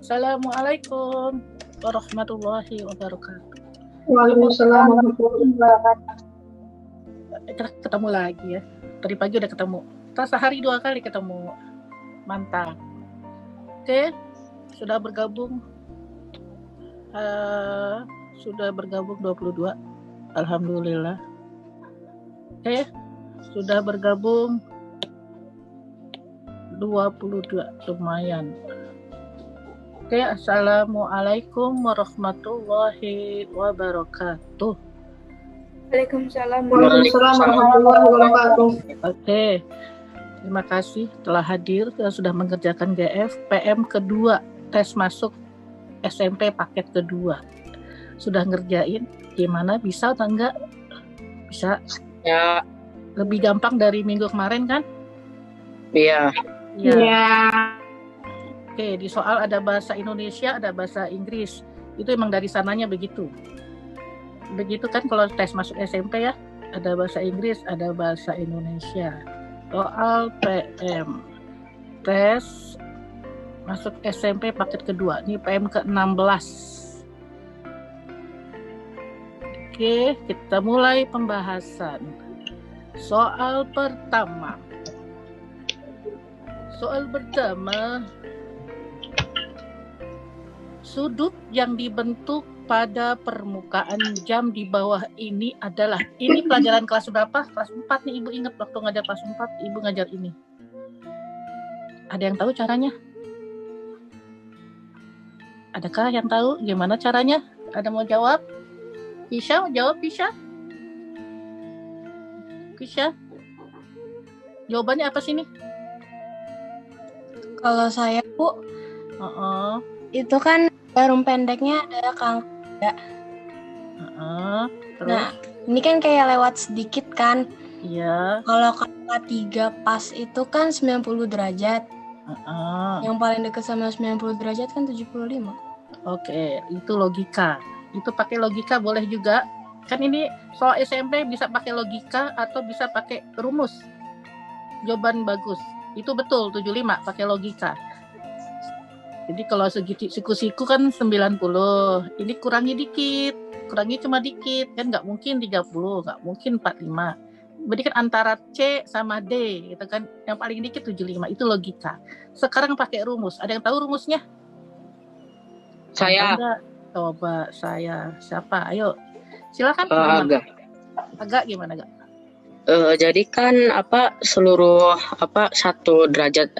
Assalamualaikum warahmatullahi wabarakatuh. Waalaikumsalam warahmatullahi wabarakatuh. Kita ketemu lagi ya. Tadi pagi udah ketemu. Kita sehari 2 kali ketemu. Mantap. Oke, sudah bergabung 22. Alhamdulillah. Oke, sudah bergabung 22. Lumayan. Oke, assalamualaikum warahmatullahi wabarakatuh. Waalaikumsalam warahmatullahi wabarakatuh. Oke, terima kasih telah hadir, sudah mengerjakan GF PM kedua, tes masuk SMP paket kedua. Sudah ngerjain, gimana, bisa atau enggak? Bisa? Ya. Lebih gampang dari minggu kemarin kan? Iya. Ya. Oke, di soal ada bahasa Indonesia, ada bahasa Inggris. Itu emang dari sananya begitu. Begitu kan kalau tes masuk SMP ya, ada bahasa Inggris, ada bahasa Indonesia. Soal PM, tes masuk SMP paket kedua, ini PM ke-16. Oke, kita mulai pembahasan. Soal pertama. Sudut yang dibentuk pada permukaan jam di bawah ini adalah, ini pelajaran kelas berapa? Kelas 4 nih, Ibu ingat waktu ngajar kelas 4, Ibu ngajar ini. Ada yang tahu caranya? Adakah yang tahu gimana caranya? Ada mau jawab? Pisha, mau jawab Pisha? Pisha? Jawabannya apa sih nih? Kalau saya, Bu, itu kan jarum pendeknya ada kangkung. Terus? Nah, ini kan kayak lewat sedikit kan. Iya. Kalau angka 3 pas itu kan 90 derajat. Yang paling dekat sama 90 derajat kan 75. Oke, itu logika. Itu pakai logika boleh juga. Kan ini soal SMP bisa pakai logika atau bisa pakai rumus. Jawaban bagus. Itu betul, 75 pakai logika. Jadi kalau siku-siku kan 90. Ini kurangi dikit. Kurangi cuma dikit. Kan nggak mungkin 30, nggak mungkin 45. Berarti kan antara C sama D. Gitu kan. Yang paling dikit 75. Itu logika. Sekarang pakai rumus. Ada yang tahu rumusnya? Saya. Coba saya. Siapa? Ayo. Silakan. Agak gimana, Agak? Jadi kan seluruh derajat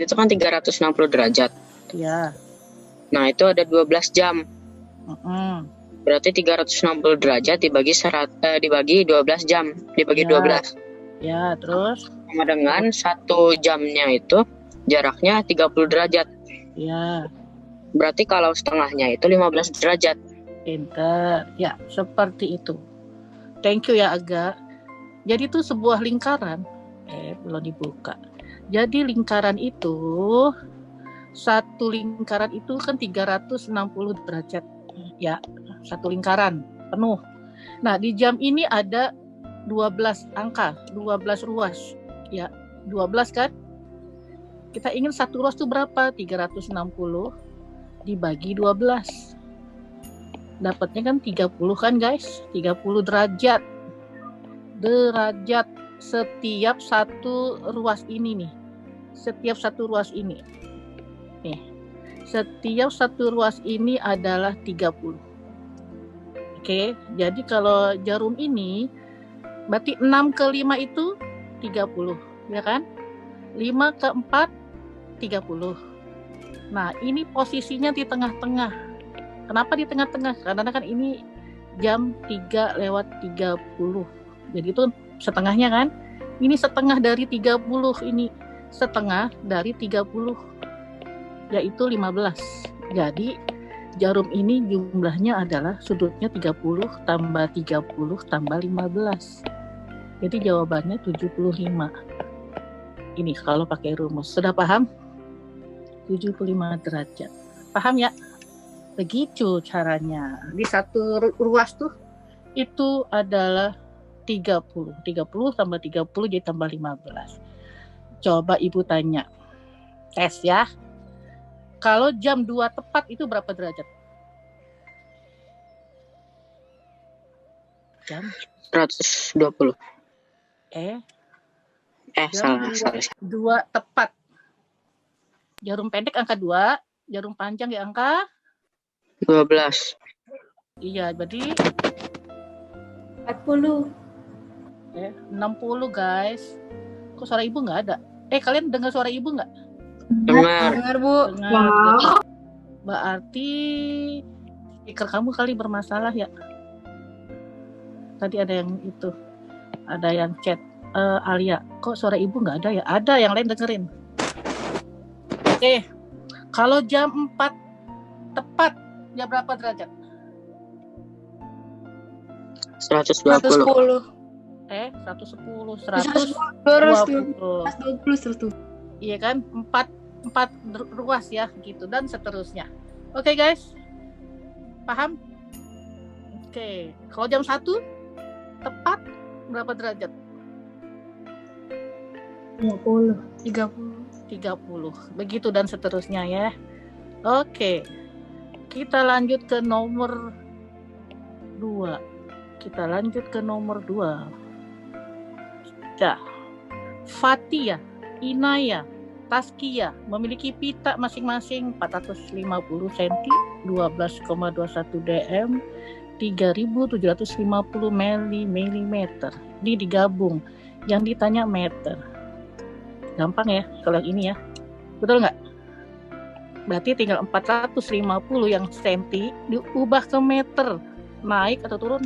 itu kan 360 derajat. Iya. Nah, itu ada 12 jam. Berarti 360 derajat dibagi 12 jam, dibagi 12. Ya, terus sama dengan 1 jamnya itu jaraknya 30 derajat. Iya. Berarti kalau setengahnya itu 15 derajat. Pinter. Ya, seperti itu. Thank you ya, Agak. Jadi itu sebuah lingkaran. Belum dibuka. Jadi lingkaran itu, satu lingkaran itu kan 360 derajat. Ya, satu lingkaran penuh. Nah, di jam ini ada 12 angka, 12 ruas. Ya, 12 kan? Kita ingin satu ruas itu berapa? 360 dibagi 12. Dapatnya kan 30 kan, guys? 30 derajat. Setiap satu ruas ini nih. Setiap satu ruas ini. Nih. Setiap satu ruas ini adalah 30. Oke, jadi kalau jarum ini berarti 6 ke 5 itu 30, ya kan? 5 ke 4 30. Nah, ini posisinya di tengah-tengah. Kenapa di tengah-tengah? Karena kan ini jam 3:30. Jadi itu setengahnya kan? Ini setengah dari 30 ini. Setengah dari 30. Yaitu 15. Jadi jarum ini jumlahnya adalah sudutnya 30 tambah 30 tambah 15. Jadi jawabannya 75. Ini kalau pakai rumus. Sudah paham? 75 derajat. Paham ya? Begitu caranya. Di satu ruas tuh itu adalah 30 tambah 30 jadi tambah 15. Coba Ibu tanya. Tes ya. Kalau jam 2 tepat itu berapa derajat? Jam 120. Jam Salah. 2 tepat. Jarum pendek angka 2, jarum panjang di angka 12. Iya, berarti 40. 60 guys. Kok suara ibu nggak ada? Kalian dengar suara ibu nggak? Dengar. Bu. Dengar. Berarti speaker kamu kali bermasalah ya. Tadi ada yang itu, ada yang chat, Alia, kok suara ibu nggak ada ya? Ada, yang lain dengerin. Oke, kalau jam 4 tepat, ya berapa derajat? 120. 110, 120. Iya kan? 4 ruas ya, gitu, dan seterusnya. Oke guys, paham? Oke, kalau jam 1 tepat berapa derajat? 30. 30. Begitu dan seterusnya ya. Oke. Kita lanjut ke nomor 2. Fatia, Inaya, Taskia memiliki pita masing-masing 450 cm, 12,21 dm, 3.750 mm. Ini digabung. Yang ditanya meter. Gampang ya kalau yang ini ya. Betul nggak? Berarti tinggal 450 yang senti diubah ke meter. Naik atau turun?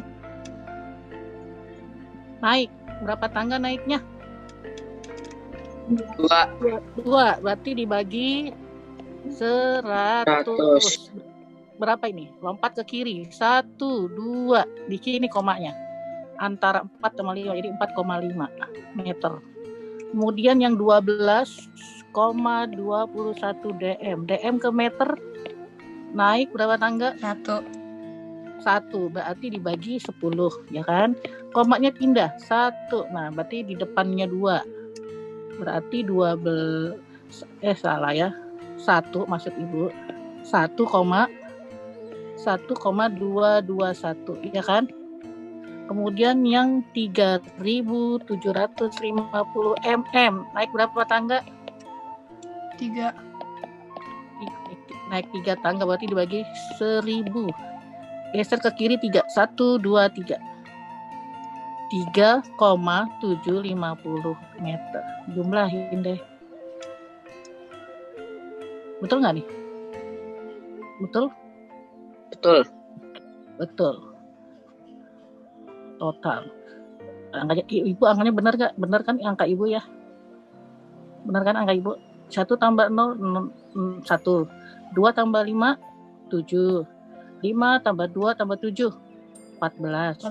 Naik. Berapa tangga naiknya? 2. Berarti dibagi 100. Berapa ini? Lompat ke kiri. 1, 2. Di sini komanya. Antara 4,5. Jadi 4,5 meter. Kemudian yang 12,21 dm. Dm ke meter naik berapa tangga? 1. Berarti dibagi 10, ya kan? Komanya pindah 1. Nah, berarti di depannya 2. Berarti 12 salah ya. 1 maksud Ibu. 1,221, ya kan? Kemudian yang 3.750 mm naik berapa tangga? 3. Naik 3 tangga berarti dibagi 1.000. Geser ke kiri 3. 1, 2, 3. 3,750 meter. Jumlahin deh. Betul nggak nih? Betul. Total. Ibu angkanya benar nggak? Benar kan angka Ibu ya? Benar kan angka Ibu? 1 tambah 0, 1. 2 tambah 5, 7. 5 tambah 2 tambah 7, 14.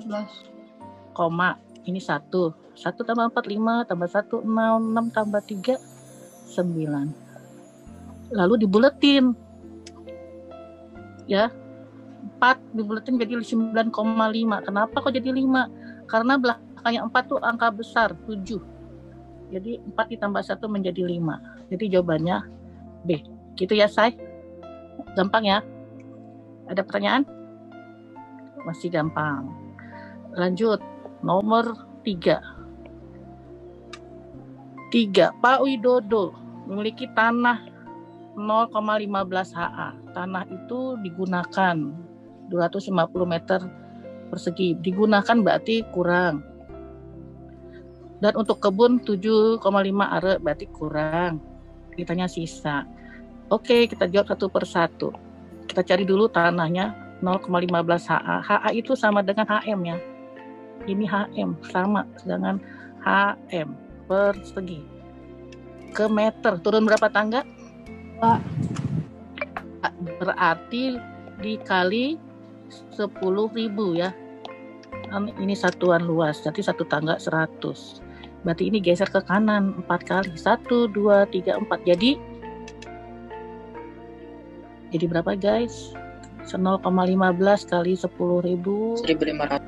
Koma, ini 1. 1 tambah 4, 5 tambah 1, 6. 6 tambah 3, 9. Lalu dibuletin. Ya, 4 dibuletin jadi 9,5. Kenapa kok jadi 5? Karena belakangnya 4 tuh angka besar, 7. Jadi 4 ditambah 1 menjadi 5. Jadi jawabannya B. Gitu ya, Say? Gampang ya? Ada pertanyaan? Masih gampang. Lanjut, nomor 3. Pak Widodo memiliki tanah 0,15 ha. Tanah itu digunakan 250 meter persegi. Digunakan berarti kurang. Dan untuk kebun 7,5 are berarti kurang. Ditanya sisa. Oke, kita jawab satu persatu. Kita cari dulu tanahnya 0,15 ha. Ha itu sama dengan HM ya. Ini HM sama dengan HM persegi. Ke meter turun berapa tangga? 2. Berarti dikali 10.000 ya. Ini satuan luas, jadi satu tangga 100. Berarti ini geser ke kanan 4 kali. 1, 2, 3, 4. Jadi berapa guys? 0,15 kali 10.000. 1.500.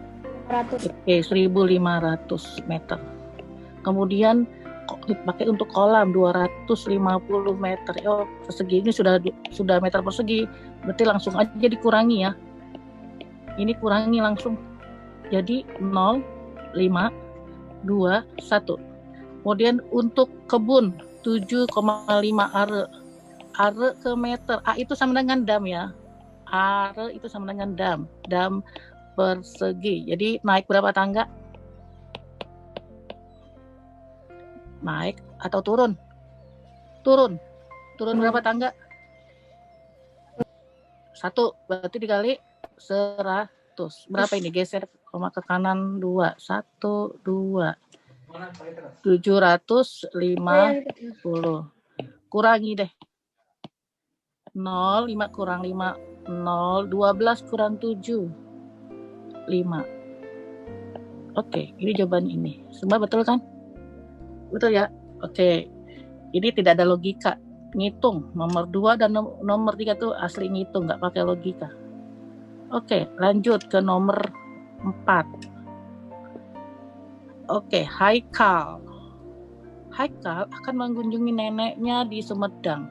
Oke, 1.500 meter. Kemudian pakai untuk kolam 250 meter. Oh, persegi ini sudah meter persegi. Berarti langsung aja dikurangi ya. Ini kurangi langsung. Jadi 0, 5, 2, 1. Kemudian untuk kebun 7,5 are. Are ke meter. A itu sama dengan dam ya. Are itu sama dengan dam. Dam persegi. Jadi naik berapa tangga? Naik atau turun? Turun. Turun berapa tangga? 1. Berarti dikali 100. Berapa ini? Geser koma ke kanan 2. 1, 2. 750. Kurangi deh. 0, 5 kurang 5. 0, 12 kurang 7. 5. Oke, ini jawaban ini. Semua betul kan? Betul ya? Oke. Ini tidak ada logika. Ngitung. Nomor 2 dan nomor 3 tuh asli ngitung. Nggak pakai logika. Oke, lanjut ke nomor 4. Oke, Haikal. Haikal akan mengunjungi neneknya di Sumedang.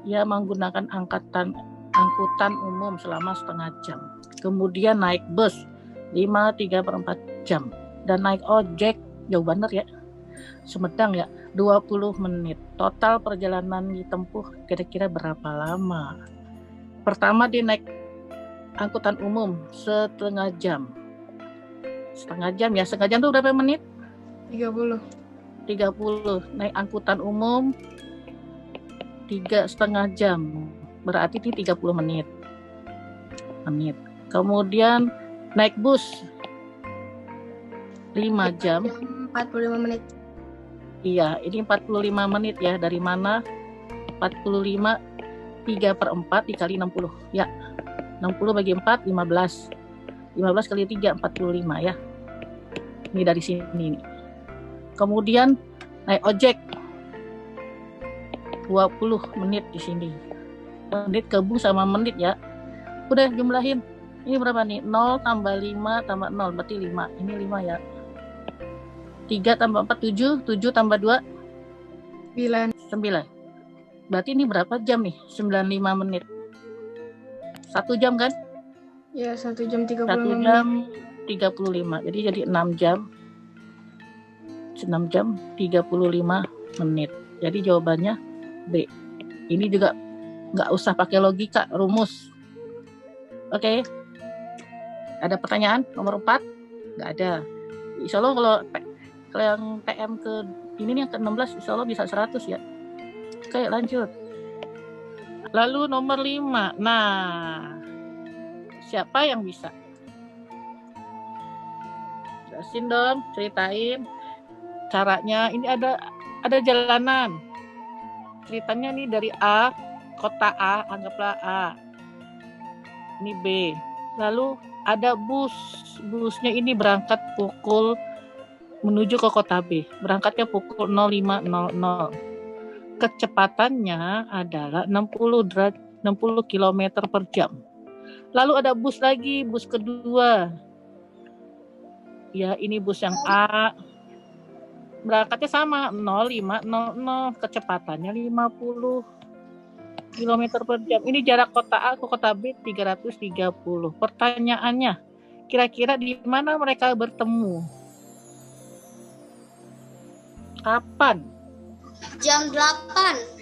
Ia menggunakan angkutan umum selama setengah jam. Kemudian naik bus 5,3/4 jam. Dan naik ojek, jauh bener ya, Sumedang ya, 20 menit. Total perjalanan ditempuh kira-kira berapa lama? Pertama dia naik angkutan umum setengah jam. Setengah jam ya, setengah jam itu berapa menit? 30. Naik angkutan umum 3,5 jam. Berarti ini 30 menit. Kemudian naik bus 5 jam. 45 menit. Iya, ini 45 menit ya. Dari mana? 45 3/4 dikali 60. Ya. 60 bagi 4 15. 15 kali 3 45 ya. Ini dari sini nih. Kemudian naik ojek 20 menit di sini. Menit gabung sama menit ya. Udah jumlahin. Ini berapa nih? 0 tambah 5 tambah 0 berarti 5. Ini 5 ya. 3 tambah 4 7, 7 tambah 2 9. Berarti ini berapa jam nih? 95 menit. 1 jam kan? Ya, 1 jam 35 1 menit. jam 35. Jadi 6 jam. 6 jam 35 menit. Jadi jawabannya B. Ini juga nggak usah pakai logika, rumus. Oke. Ada pertanyaan nomor 4? Nggak ada. Insya Allah kalau yang TM ke ini nih yang ke-16 insya Allah bisa 100 ya. Oke, lanjut. Lalu nomor 5. Nah, siapa yang bisa? Jelasin dong, ceritain caranya. Ini ada jalanan. Ceritanya nih dari A, kota A, anggaplah A. Ini B. Lalu ada bus. Busnya ini berangkat menuju ke kota B. Berangkatnya pukul 05.00. Kecepatannya adalah 60 km per jam. Lalu ada bus lagi, bus kedua. Ya, ini bus yang A. Berangkatnya sama 05.00, kecepatannya 50 km per jam. Ini jarak kota A ke kota B 330. Pertanyaannya, kira-kira di mana mereka bertemu? Kapan? Jam 8.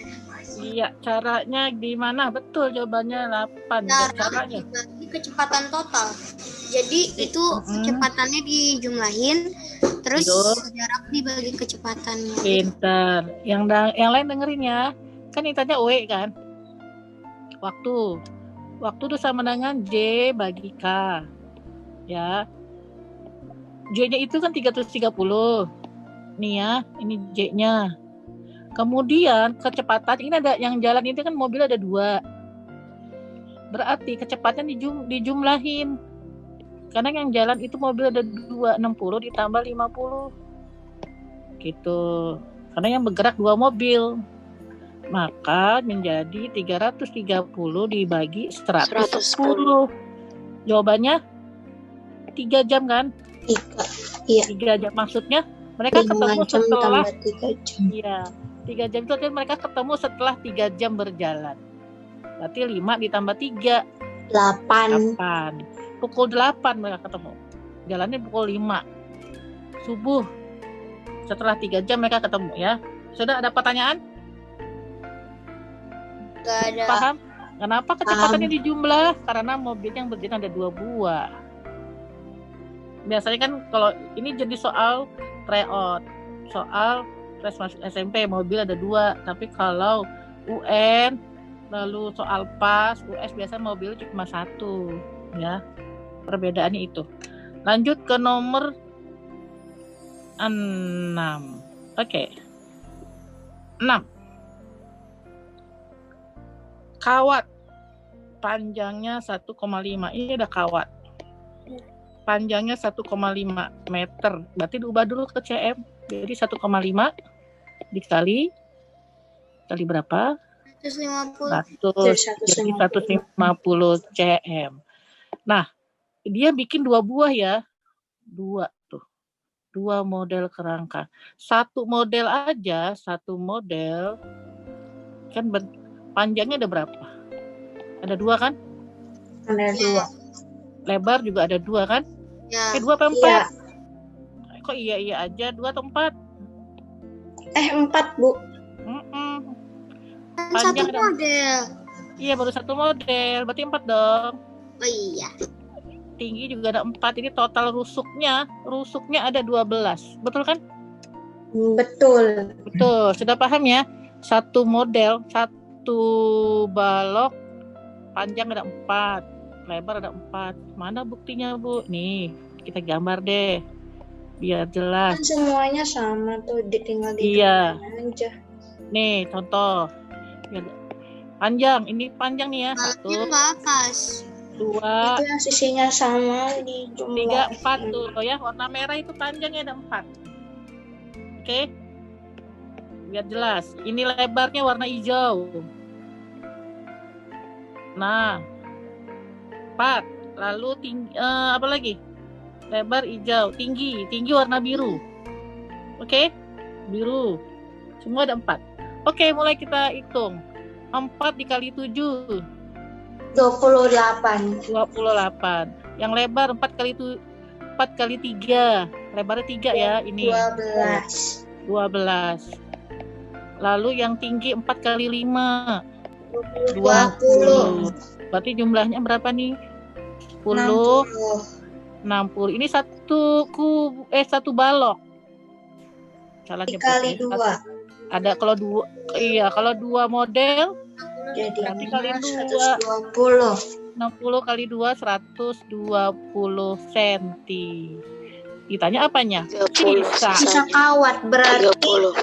Iya, caranya di mana? Betul, jawabannya 8. Caranya Dibagi kecepatan total. Jadi itu kecepatannya dijumlahin, terus jarak dibagi kecepatannya. Pintar. Yang lain dengerin ya. Kan ditanya W kan? Waktu itu sama dengan J bagi K. Ya. J-nya itu kan 330. Nih ya, ini J-nya. Kemudian kecepatan, ini ada yang jalan itu kan mobil ada 2. Berarti kecepatan dijumlahin. Karena yang jalan itu mobil ada 2, 60 ditambah 50. Gitu. Karena yang bergerak 2 mobil. Maka menjadi 330 dibagi 110. Jawabannya 3 jam kan? 3. Iya. 3 jam maksudnya Mereka ketemu 5 jam setelah tambah 3 jam. iya, 3 jam itu artinya mereka ketemu setelah 3 jam berjalan. Berarti 5 ditambah 3 8. 8. Pukul 8 mereka ketemu. Jalannya pukul 5 subuh. Setelah 3 jam mereka ketemu ya. Sudah ada pertanyaan? Gak ada. Paham? Kenapa kecepatannya di jumlah? Karena mobil yang berjalan ada 2 buah. Biasanya kan kalau ini jadi soal tryout, soal tes masuk SMP mobil ada 2. Tapi kalau UN lalu soal PAS, US biasanya mobil cuma 1 ya. Perbedaannya itu. Lanjut ke nomor 6. Oke. 6. Kawat panjangnya 1,5. Ini ada kawat. Panjangnya 1,5 meter. Berarti diubah dulu ke cm. Jadi 1,5 dikali berapa? 150. 100. Jadi 150 cm. Nah, dia bikin 2 buah ya. 2 tuh. 2 model kerangka. Satu model aja, satu model kan panjangnya ada berapa? Ada 2 kan? Ada 2. Lebar juga ada 2 kan? Ya. 2 apa 4? Iya. Kok iya aja 2 atau 4? 4, Bu. Kan Panjang satu ada- model. Iya baru satu model, berarti 4 dong. Oh iya. Tinggi juga ada 4. Ini total rusuknya ada 12. Betul kan? Betul. Betul. Sudah paham ya? Satu model, satu balok panjang ada 4, lebar ada 4. Mana buktinya, Bu? Nih, kita gambar deh. Biar jelas. Kan semuanya sama tuh, tinggal Iya. aja. Nih, contoh. Biar panjang, ini panjang nih ya. 1, Baloknya nggak pas. 2, Itu yang sisinya sama di 3, jumlah. 4 tuh loh ya. Warna merah itu panjangnya ada 4. Oke. Biar jelas. Ini lebarnya warna hijau. Nah, 4. Lalu apa lagi? Lebar hijau. Tinggi warna biru. Oke? Biru. Semua ada 4. Oke, mulai kita hitung. 4 dikali 7. 28. 28. Yang lebar 4 kali 3. Lebarnya 3 ya ini. 12. Lalu yang tinggi 4 kali 5. 20. Berarti jumlahnya berapa nih? 10. 60. Ini satu balok. Salah Dikali nyebutnya. 2. Ada kalau 2, iya kalau 2 model Jadi berarti kali 2. 120. 60 kali 2 120 cm. Ditanya apanya? Sisa. Sisa kawat berarti 30.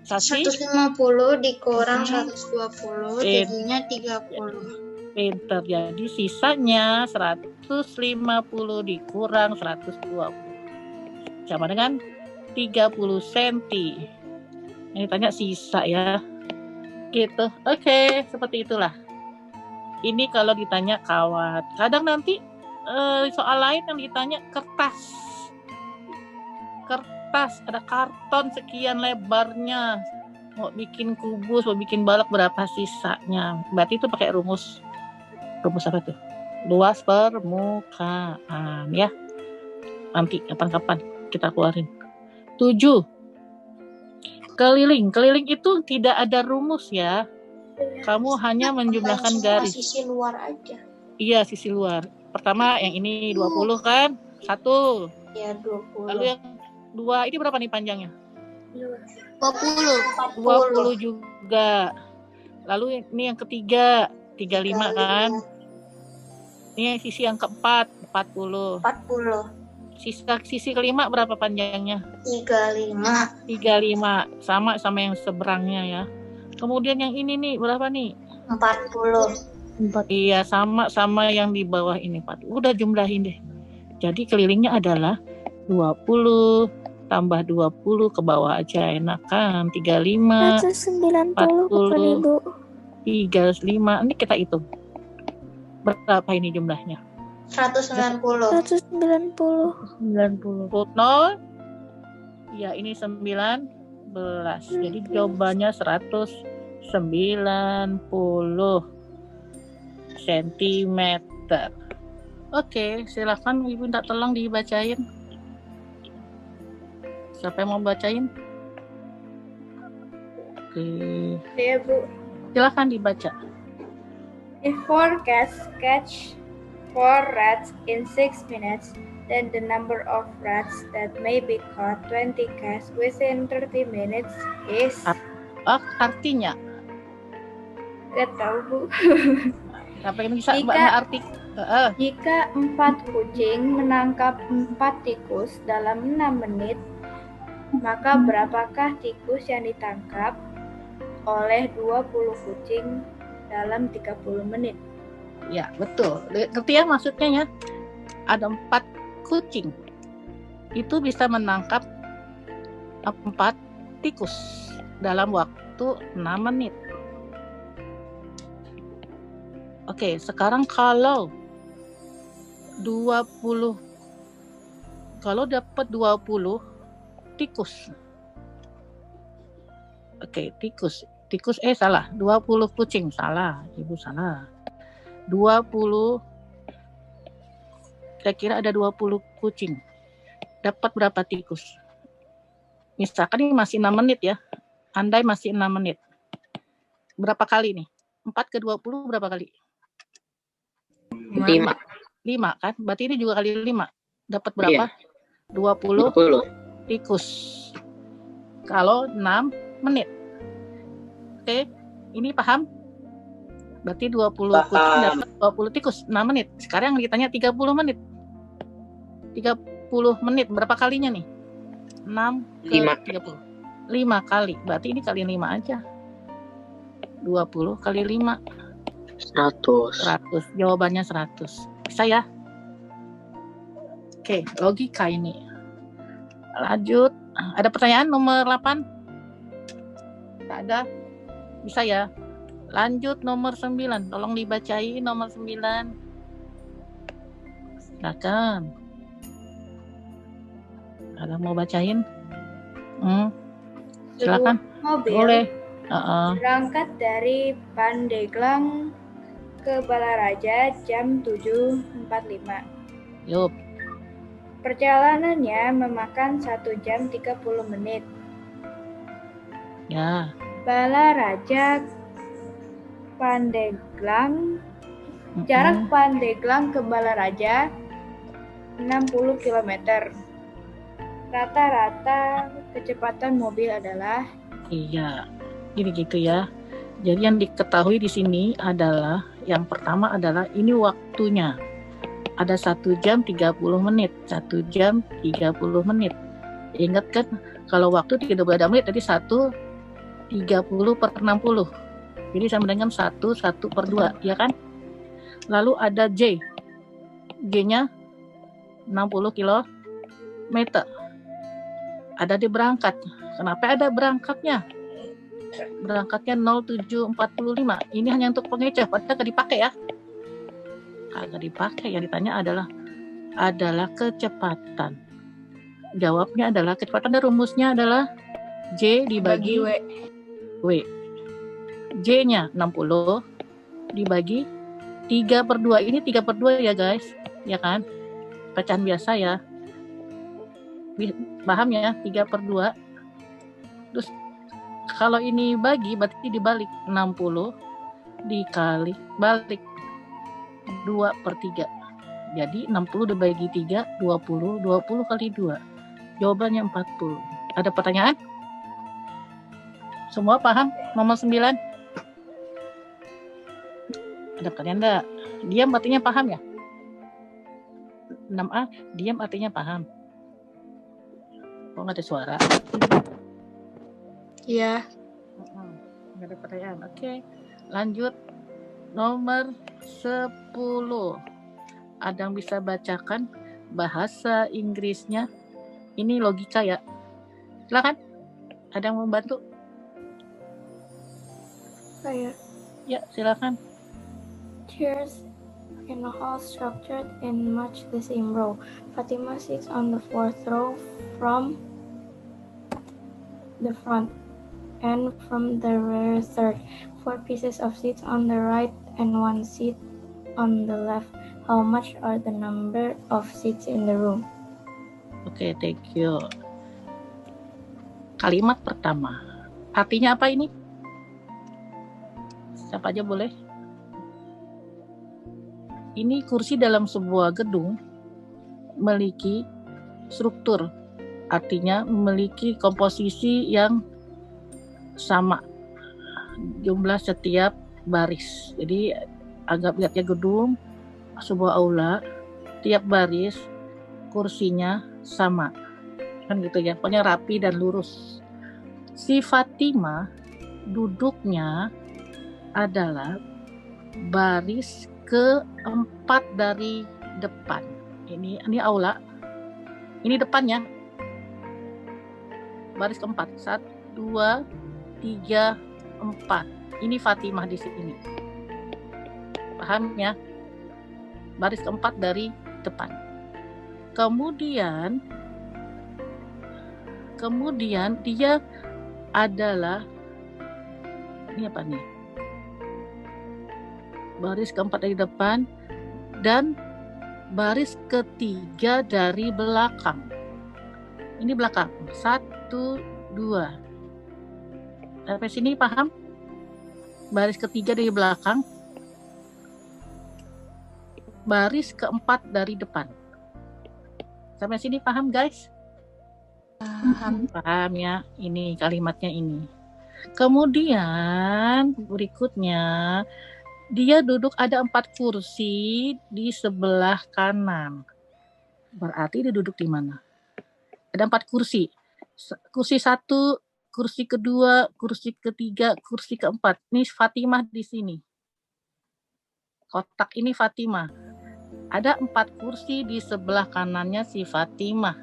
150 dikurang 120 jadinya 30. Pinter. Jadi sisanya 150 dikurang 120. Sama dengan 30 cm. Ini tanya sisa ya. Gitu. Oke, seperti itulah. Ini kalau ditanya kawat. Kadang nanti soal lain yang ditanya kertas. Kertas, ada karton sekian lebarnya. Mau bikin kubus, mau bikin balok berapa sisanya. Berarti itu pakai rumus. Rumus apa tuh? Luas permukaan ya. Nanti kapan-kapan kita keluarin. 7. Keliling itu tidak ada rumus ya. Kamu hanya menjumlahkan garis. Sisi luar aja. Iya, sisi luar. Pertama yang ini 20 kan? 1. Ya 20. Lalu yang 2 ini berapa nih panjangnya? 20. 20 juga. Lalu ini yang ketiga 35 kan? Ini sisi yang keempat 40. 40. Sisi kelima berapa panjangnya? 35. Sama yang seberangnya ya. Kemudian yang ini nih berapa nih? 40. Iya, sama yang di bawah ini 40. Udah jumlahin deh. Jadi kelilingnya adalah 20 tambah 20 ke bawah aja enak kan? 35 190 bukan Ibu. 35. Ini kita hitung. Berapa ini jumlahnya? 190. 190. 90. 0 Ya, ini 19. Jadi jawabannya 190 cm. Oke, silakan Ibu minta tolong dibacain. Siapa yang mau bacain? Oke. Ya, Bu. Silakan dibaca. If 4 cats catch 4 rats in 6 minutes, then the number of rats that may be caught 20 cats within 30 minutes is... Artinya? Gak tahu, Bu. Apa yang bisa Mbak arti? Jika 4 kucing menangkap 4 tikus dalam 6 menit, maka berapakah tikus yang ditangkap oleh 20 kucing dalam 30 menit? Ya, betul. Ngerti ya maksudnya ya? Ada 4 kucing. Itu bisa menangkap 4 tikus dalam waktu 6 menit. Oke, sekarang kalau dapat 20 tikus. Oke, tikus salah. 20 kucing salah. Ibu salah. 20, kira-kira ada 20 kucing. Dapat berapa tikus? Misalkan ini masih 6 menit ya. Andai masih 6 menit. Berapa kali nih? 4 ke 20 berapa kali? 5 kan? Berarti ini juga kali 5. Dapat berapa? Iya. 20 tikus. Kalau 6 menit. Oke, ini paham? Berarti 20 kucing dapat 20 tikus 6 menit. Sekarang ditanya 30 menit. 30 menit berapa kalinya nih? 6 ke 30. 5 kali. Berarti ini kali 5 aja. 20 kali 5. 100. Jawabannya 100. Bisa ya? Oke, logika ini. Lanjut. Ada pertanyaan nomor 8? Tak ada. Bisa ya? Lanjut nomor 9. Tolong dibacain nomor 9. Silakan. Ada mau bacain? Silakan. Mobil Boleh. berangkat dari Pandeglang ke Balaraja jam 7.45. Yup. Perjalanannya memakan 1 jam 30 menit. Ya. Balaraja Pandeglang. Jarak Pandeglang ke Balaraja 60 km. Rata-rata kecepatan mobil adalah... Iya. Gini gitu ya. Jadi yang diketahui di sini adalah yang pertama adalah ini waktunya. Ada 1 jam 30 menit. 1 jam 30 menit. Ingat kan kalau waktu 30 menit tadi 1 30 per 60. Jadi sama dengan 1 per 2, ya kan? Lalu ada J. G-nya 60 km. Ada di berangkat. Kenapa ada berangkatnya? Berangkatnya 07.45. Ini hanya untuk pengecer, padahal gak dipakai ya. Kagak dipakai. Yang ditanya adalah kecepatan. Jawabnya adalah kecepatan, dan rumusnya adalah J dibagi W. J-nya 60 dibagi 3/2. Ini 3/2 ya guys, ya kan? Pecahan biasa ya. Paham ya? 3/2. Terus kalau ini bagi berarti dibalik, 60 dikali balik 2/3. Jadi 60 dibagi 3 20. 20 kali 2. Jawabannya 40. Ada pertanyaan? Semua paham? Nomor 9. Ada pertanyaan enggak? Diam artinya paham ya? 6A, diam artinya paham. Kok nggak ada suara? Iya. Nggak ada pertanyaan. Oke. Lanjut. Nomor 10. Ada yang bisa bacakan bahasa Inggrisnya? Ini logika ya. Silakan. Ada yang membantu? Saya. Ya, silakan. Chairs in a hall structured in much the same row. Fatima sits on the 4th row from the front, and from the rear third. 4 pieces of seats on the right and 1 seat on the left. How much are the number of seats in the room? Oke, thank you. Kalimat pertama. Artinya apa ini? Siapa aja boleh? Ini kursi dalam sebuah gedung memiliki struktur. Artinya memiliki komposisi yang sama jumlah setiap baris. Jadi anggap lihatnya gedung, sebuah aula, tiap baris kursinya sama. Kan gitu ya, pokoknya rapi dan lurus. Si Fatimah duduknya adalah baris keempat dari depan. Ini aula. Ini depannya. Baris keempat. 1, 2, 3, 4. Ini Fatimah di sini. Paham ya? Baris keempat dari depan. Kemudian dia adalah ini apa nih? Baris keempat dari depan dan baris ketiga dari belakang. Ini belakang. 1, 2. Sampai sini paham? Baris ketiga dari belakang. Baris keempat dari depan. Sampai sini paham guys? Paham ya, ini kalimatnya ini. Kemudian berikutnya dia duduk ada 4 kursi di sebelah kanan. Berarti dia duduk di mana? Ada 4 kursi. Kursi 1, kursi kedua, kursi ketiga, kursi keempat. Ini Fatimah di sini. Kotak ini Fatimah. Ada 4 kursi di sebelah kanannya si Fatimah.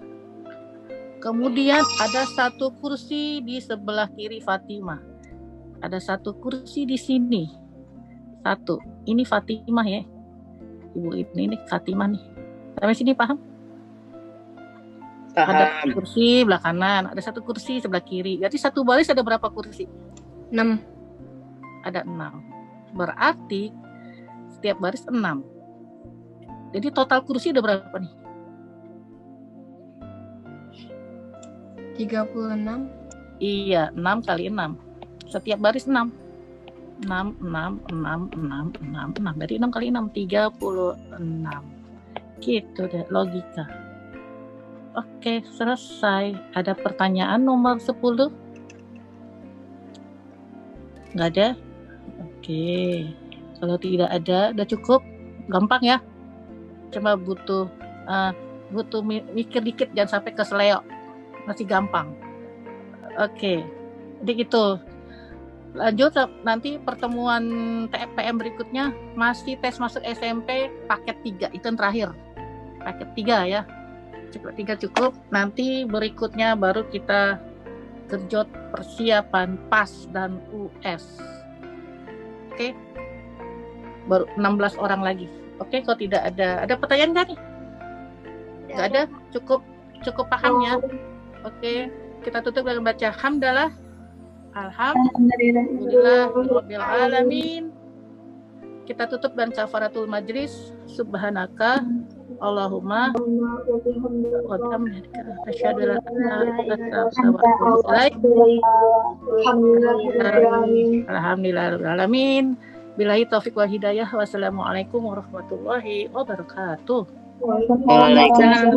Kemudian ada 1 kursi di sebelah kiri Fatimah. Ada 1 kursi di sini. 1. Ini Fatimah ya. Ibu ini Fatimah nih. Sampai sini paham? Paham. Ada kursi sebelah kanan, ada 1 kursi sebelah kiri. Jadi 1 baris ada berapa kursi? 6. Ada 6. Berarti setiap baris 6. Jadi total kursi ada berapa nih? 36. Iya, 6 kali 6. Setiap baris 6. 6, 6, 6, 6, 6, 6. Berarti 6 kali 6, 36. Gitu deh logika. Oke, selesai. Ada pertanyaan nomor 10? Nggak ada? Oke. Kalau tidak ada, udah cukup. Gampang ya. Cuma butuh mikir dikit, jangan sampai keseleo. Masih gampang. Oke. Jadi gitu. Lanjut nanti pertemuan TFPM berikutnya masih tes masuk SMP paket 3. Itu yang terakhir. Paket 3 ya. Paket 3 cukup. Nanti berikutnya baru kita genjot persiapan PAS dan US. Oke. Baru 16 orang lagi. Oke, kalau tidak ada pertanyaan nggak nih? Nggak ada? Cukup paham ya? Oke, kita tutup dengan baca hamdalah. Alhamdulillah rabbil alamin. Kita tutup dengan kafaratul majlis. Subhanaka Allahumma wa bihamdika asyhadu an la ilaha illa anta alhamdulillah rabbil alamin. Billahi taufiq wal hidayah. Wassalamualaikum warahmatullahi wabarakatuh. Waalaikumsalam.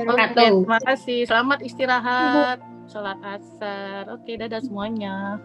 Oke, terima kasih. Selamat istirahat. Sholat asar. Oke, dadah semuanya.